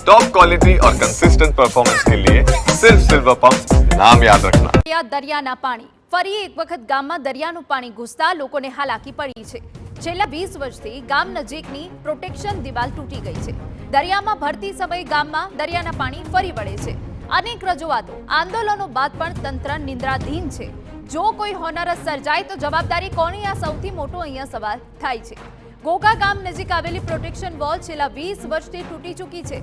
Top quality और consistent performance के लिए सिर्फ सिल्वर पंप नाम याद रखना। દરિયાના પાણી ફરી એક વખત ગામમાં દરિયાનું પાણી ઘૂસતા લોકોને હાલાકી પડી છે। છેલ્લા 20 વર્ષથી ગામ નજીકની પ્રોટેક્શન દિવાલ તૂટી ગઈ છે। દરિયામાં ભરતી સમયે ગામમાં દરિયાના પાણી ફરી વળે છે। અનેક રજૂઆતો આંદોલનો બાદ પણ તંત્ર નિંદ્રાધીન છે। જો કોઈ હોનારત સર્જાય તો જવાબદારી કોની, આ સૌથી મોટો અહીંયા સવાલ થાય છે। ઘોઘા ગામ નજીક આવેલી પ્રોટેક્શન વોલ છેલ્લા 20 વર્ષથી તૂટી ચૂકી છે,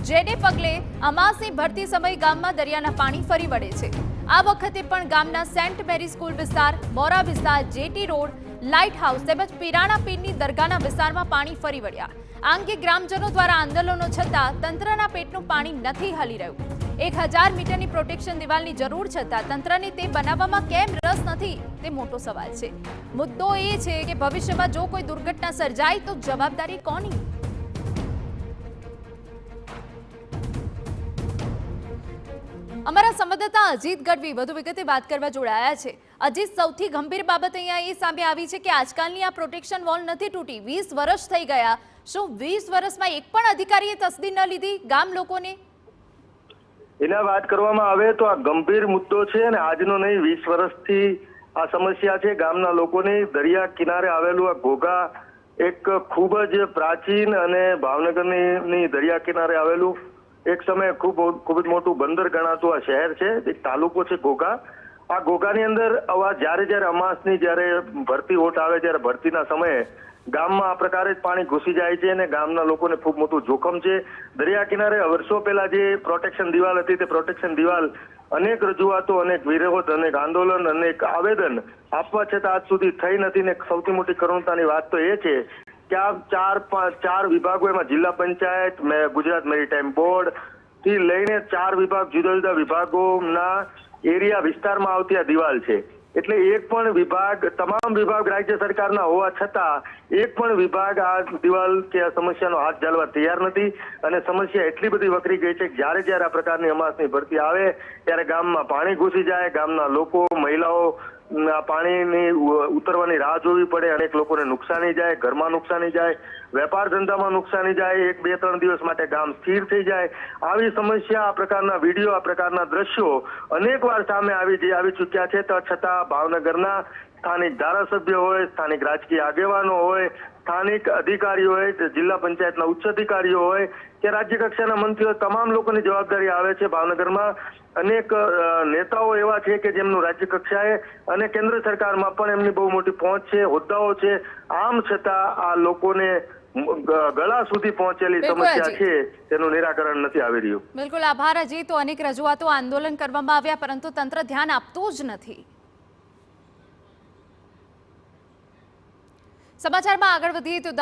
જેને પગલે અમાસની ભરતી સમયે ગામમાં દરિયાના પાણી ફરી વળે છે। આ વખતે પણ ગામના સેન્ટ મેરી સ્કૂલ વિસ્તાર, મોરા વિસ્તાર, જેટી રોડ, લાઇટ હાઉસ તેમજ પીરાણા પીરની દરગાહના વિસ્તારમાં પાણી ફરી વળ્યા। આ અંગે ગ્રામજનો દ્વારા આંદોલનો છતાં તંત્રના પેટનું પાણી નથી હલી રહ્યું। 1000 મીટરની પ્રોટેક્શન દિવાલની જરૂર છતાં તંત્રને તે બનાવવામાં કેમ રસ નથી, તે મોટો સવાલ છે। મુદ્દો એ છે કે ભવિષ્યમાં જો કોઈ દુર્ઘટના સર્જાય તો જવાબદારી કોની? અમારા સંવાદદાતા અજીત ગઢવી વધુ વિગતે વાત કરવા જોડાયા છે। અજીત, સૌથી ગંભીર બાબત અહીંયા એ સામે આવી છે કે આજકાલની આ પ્રોટેક્શન વોલ નથી તૂટી, 20 વર્ષ થઈ ગયા। શું 20 વર્ષમાં એક પણ અધિકારીએ તસદી ન લીધી ગામ લોકોને? એના વાત કરવામાં આવે તો આ ગંભીર મુદ્દો છે અને આજનો નહીં, 20 વર્ષથી આ સમસ્યા છે ગામના લોકોની। દરિયા કિનારે આવેલું આ ઘોઘા એક ખૂબ જ પ્રાચીન અને ભાવનગરની દરિયા કિનારે આવેલું એક સમયે ખૂબ જ મોટું બંદર ગણાતું આ શહેર છે, એક તાલુકો છે ઘોઘા। આ ઘોઘાની અંદર જ્યારે અમાસની જ્યારે ભરતી ઓટ આવે, ત્યારે ભરતીના સમયે ગામમાં આ પ્રકારે જ પાણી ઘૂસી જાય છે અને ગામના લોકોને ખૂબ મોટું જોખમ છે। દરિયા કિનારે વર્ષો પહેલા જે પ્રોટેક્શન દિવાલ હતી, તે પ્રોટેક્શન દિવાલ અનેક રજૂઆતો, અનેક વિરોધ, અનેક આંદોલન, અનેક આવેદન આપવા છતાં આજ સુધી થઈ નથી। ને સૌથી મોટી કરુણતાની વાત તો એ છે કે આ ચાર વિભાગો, એમાં જિલ્લા પંચાયત, ગુજરાત મેરીટાઈમ બોર્ડ થી લઈને 4 વિભાગ, જુદા જુદા વિભાગોના એરિયા વિસ્તારમાં આવતી આ દિવાલ છે। એટલે એક પણ વિભાગ, તમામ વિભાગ રાજ્ય સરકારના હોવા છતાં એક પણ વિભાગ આ દિવાલ કે આ સમસ્યાનો હાથ ઝાલવા તૈયાર નથી। અને સમસ્યા એટલી બધી વકરી ગઈ છે કે જ્યારે આ પ્રકારની અમાસની ભરતી આવે ત્યારે ગામમાં પાણી ઘૂસી જાય, ગામના લોકો, મહિલાઓ પાણીની ઉતરવાની રાહ જોવી પડે, અનેક લોકોને નુકસાની જાય, ઘરમાં નુકસાની જાય, વેપાર ધંધામાં નુકસાની જાય, 1-2-3 દિવસ માટે ગામ સ્થિર થઈ જાય। આવી સમસ્યા, આ પ્રકારના વિડીયો, આ પ્રકારના દ્રશ્યો અનેક વાર સામે આવી ચૂક્યા છે। તો છતાં ભાવનગરના સ્થાનિક ધારાસભ્ય હોય, સ્થાનિક રાજકીય આગેવાનો હોય, સ્થાનિક અધિકારીઓ હોય, જિલ્લા પંચાયતના ઉચ્ચ અધિકારીઓ હોય કે રાજ્ય કક્ષાના મંત્રીઓ, તમામ લોકોની જવાબદારી આવે છે। ભાવનગરમાં અનેક નેતાઓ એવા છે કે જેમનું રાજ્ય કક્ષાએ અને કેન્દ્ર સરકારમાં પણ એમની બહુ મોટી પહોંચ છે, હોદ્દાઓ છે। આમ છતાં આ લોકોને ગળા સુધી પહોંચેલી સમસ્યા છે તેનું નિરાકરણ નથી આવી રહ્યું। બિલકુલ, આભાર અજીત। તો અનેક રજૂઆતો, આંદોલન કરવામાં આવ્યા, પરંતુ તંત્ર ધ્યાન આપતું જ નથી। સમાચારમાં આગળ વધીએ તો